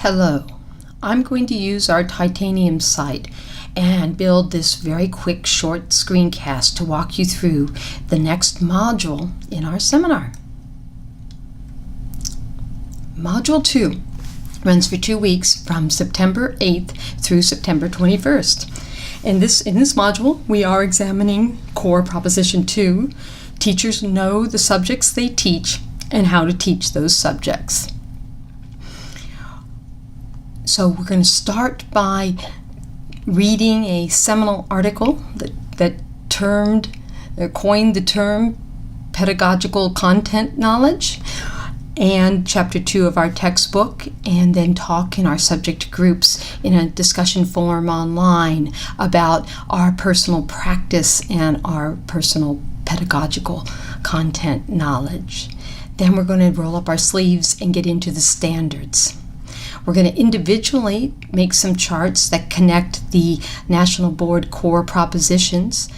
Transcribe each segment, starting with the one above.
Hello, I'm going to use our titanium site and build this very quick short screencast to walk you through the next module in our seminar. Module 2 runs for 2 weeks from September 8th through September 21st. In this module, we are examining Core Proposition 2. Teachers know the subjects they teach and how to teach those subjects. So we're going to start by reading a seminal article that coined the term pedagogical content knowledge, and chapter 2 of our textbook, and then talk in our subject groups in a discussion forum online about our personal practice and our personal pedagogical content knowledge. Then we're going to roll up our sleeves and get into the standards. We're going to individually make some charts that connect the National Board core propositions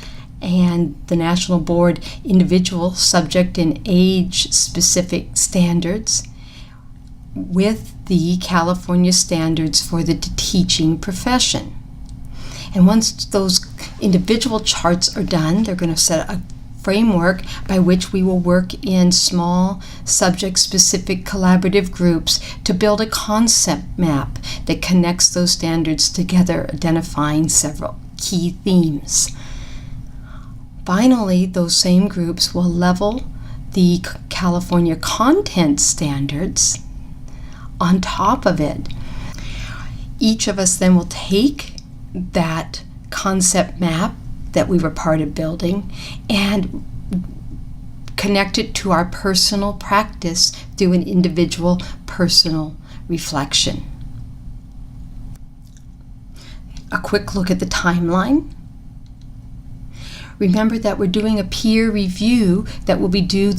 and the National Board individual subject and age-specific standards with the California standards for the teaching profession. And once those individual charts are done, they're going to set a framework by which we will work in small subject-specific collaborative groups to build a concept map that connects those standards together, identifying several key themes. Finally, those same groups will level the California content standards on top of it. Each of us then will take that concept map that we were part of building and connect it to our personal practice through an individual personal reflection. A quick look at the timeline. Remember that we're doing a peer review that will be due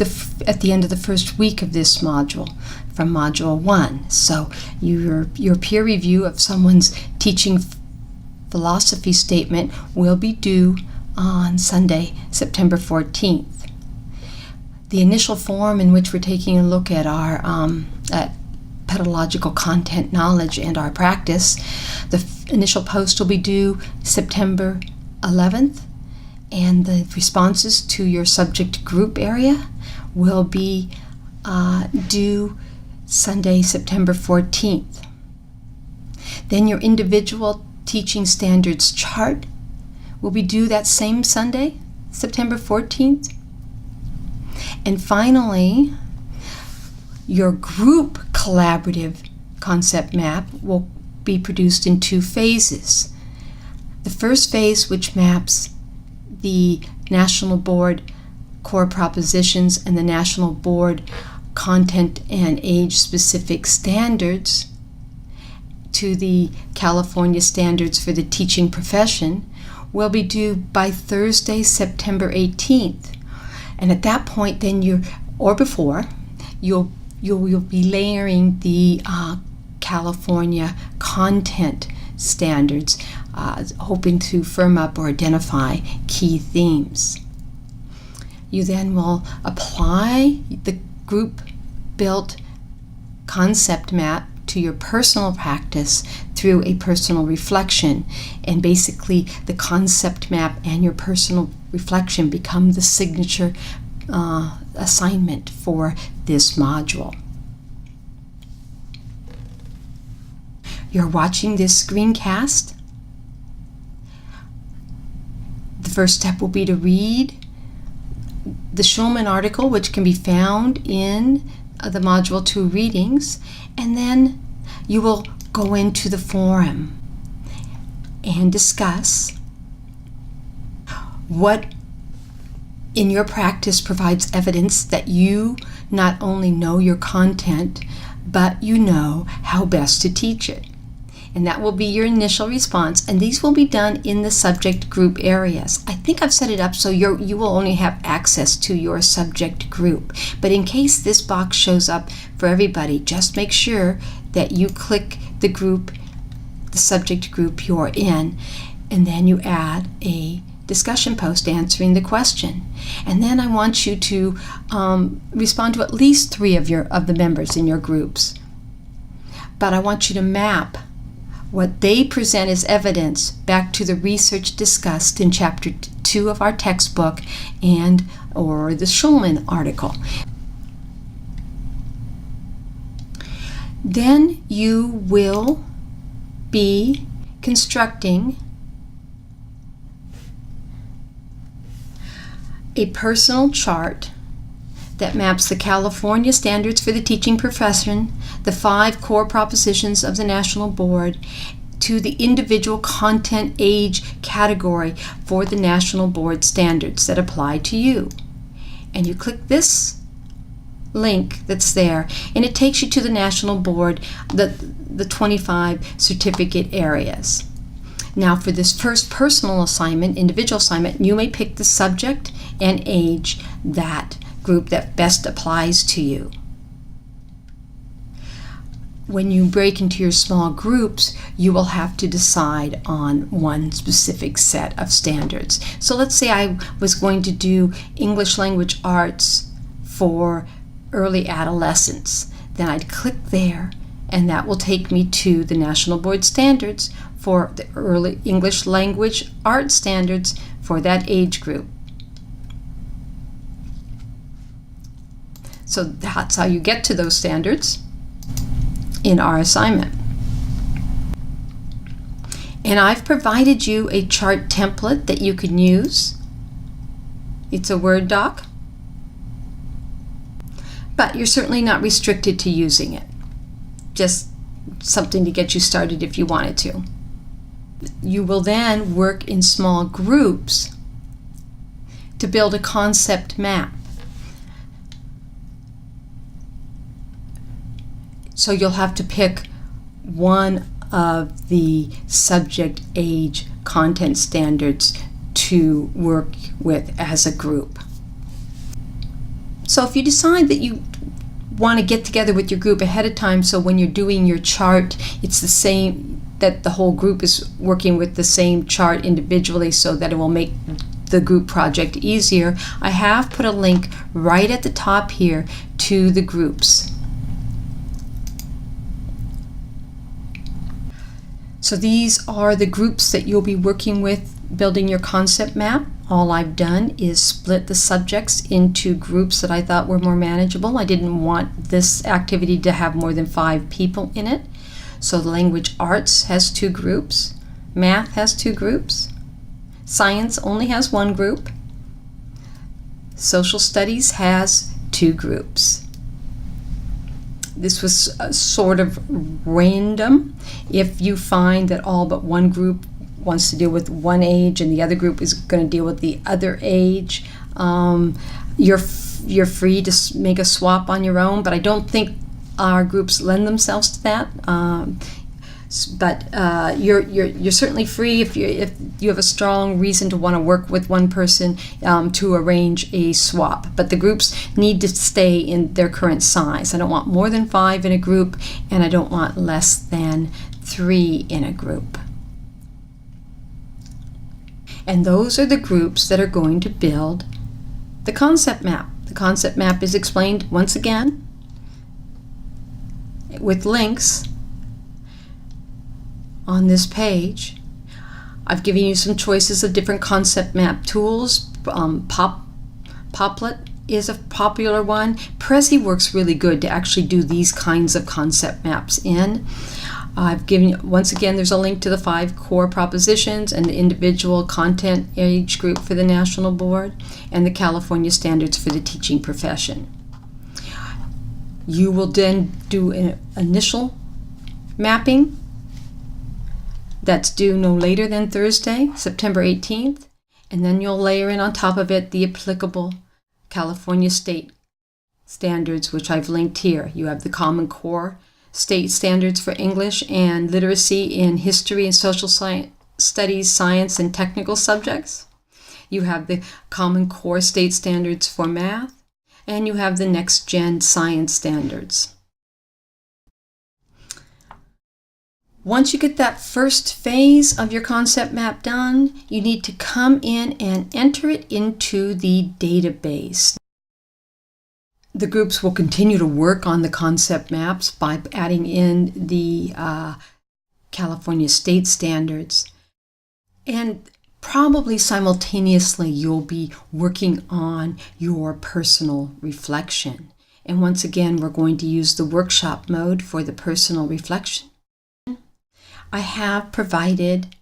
at the end of the first week of this module, from Module 1. So your peer review of someone's teaching philosophy statement will be due on Sunday, September 14th. The initial form in which we're taking a look at our pedagogical content knowledge and our practice, the initial post will be due September 11th, and the responses to your subject group area will be due Sunday, September 14th. Then your individual teaching standards chart will be due that same Sunday, September 14th. And finally, your group collaborative concept map will be produced in 2 phases. The first phase, which maps the National Board core propositions and the National Board content and age-specific standards to the California standards for the teaching profession, will be due by Thursday, September 18th. And at that point, then you'll be layering the California content standards, hoping to firm up or identify key themes. You then will apply the group-built concept map to your personal practice through a personal reflection, and basically the concept map and your personal reflection become the signature assignment for this module. You're watching this screencast. The first step will be to read the Schulman article, which can be found in the Module 2 readings, and then you will go into the forum and discuss what in your practice provides evidence that you not only know your content, but you know how best to teach it. And that will be your initial response, and these will be done in the subject group areas. I think I've set it up so you will only have access to your subject group. But in case this box shows up for everybody, just make sure that you click the subject group you're in, and then you add a discussion post answering the question. And then I want you to respond to at least 3 of the members in your groups. but I want you to map what they present as evidence back to the research discussed in Chapter 2 of our textbook or the Schulman article. Then you will be constructing a personal chart that maps the California standards for the teaching profession, the 5 core propositions of the National Board, to the individual content age category for the National Board standards that apply to you. And you click this link that's there, and it takes you to the National Board, the 25 certificate areas. Now, for this first personal assignment, individual assignment, you may pick the subject and age that group that best applies to you. When you break into your small groups, you will have to decide on one specific set of standards. So let's say I was going to do English language arts for early adolescence. Then I'd click there, and that will take me to the National Board standards for the early English language arts standards for that age group. So that's how you get to those standards in our assignment. And I've provided you a chart template that you can use. It's a Word doc, but you're certainly not restricted to using it. Just something to get you started if you wanted to. You will then work in small groups to build a concept map. So you'll have to pick one of the subject age content standards to work with as a group. So if you decide that you want to get together with your group ahead of time, so when you're doing your chart, it's the same, that the whole group is working with the same chart individually so that it will make the group project easier, I have put a link right at the top here to the groups. So these are the groups that you'll be working with building your concept map. All I've done is split the subjects into groups that I thought were more manageable. I didn't want this activity to have more than 5 people in it. So the language arts has 2 groups, math has 2 groups, science only has 1 group, social studies has 2 groups. This was sort of random. If you find that all but one group wants to deal with one age and the other group is going to deal with the other age, you're free to make a swap on your own, but I don't think our groups lend themselves to that. But you're certainly free if you have a strong reason to want to work with one person to arrange a swap. But the groups need to stay in their current size. I don't want more than 5 in a group, and I don't want less than 3 in a group. And those are the groups that are going to build the concept map. The concept map is explained once again with links on this page. I've given you some choices of different concept map tools. Poplet is a popular one. Prezi works really good to actually do these kinds of concept maps in. I've given you, once again, there's a link to the 5 core propositions and the individual content age group for the National Board and the California standards for the teaching profession. You will then do an initial mapping that's due no later than Thursday, September 18th, and then you'll layer in on top of it the applicable California state standards, which I've linked here. You have the Common Core state standards for English and literacy in history and social studies, science, and technical subjects. You have the Common Core state standards for math, and you have the Next Gen science standards. Once you get that first phase of your concept map done, you need to come in and enter it into the database. The groups will continue to work on the concept maps by adding in the California state standards. And probably simultaneously, you'll be working on your personal reflection. And once again, we're going to use the workshop mode for the personal reflection. I have provided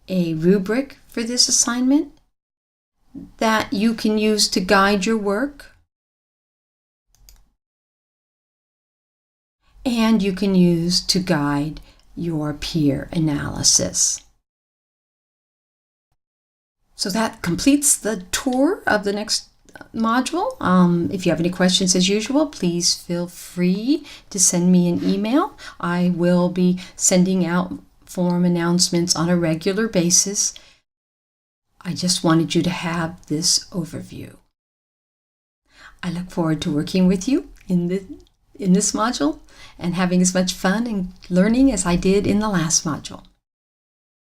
a rubric for this assignment that you can use to guide your work. And you can use to guide your peer analysis. So that completes the tour of the next module. If you have any questions, as usual, please feel free to send me an email. I will be sending out form announcements on a regular basis. I just wanted you to have this overview. I look forward to working with you in this module and having as much fun and learning as I did in the last module.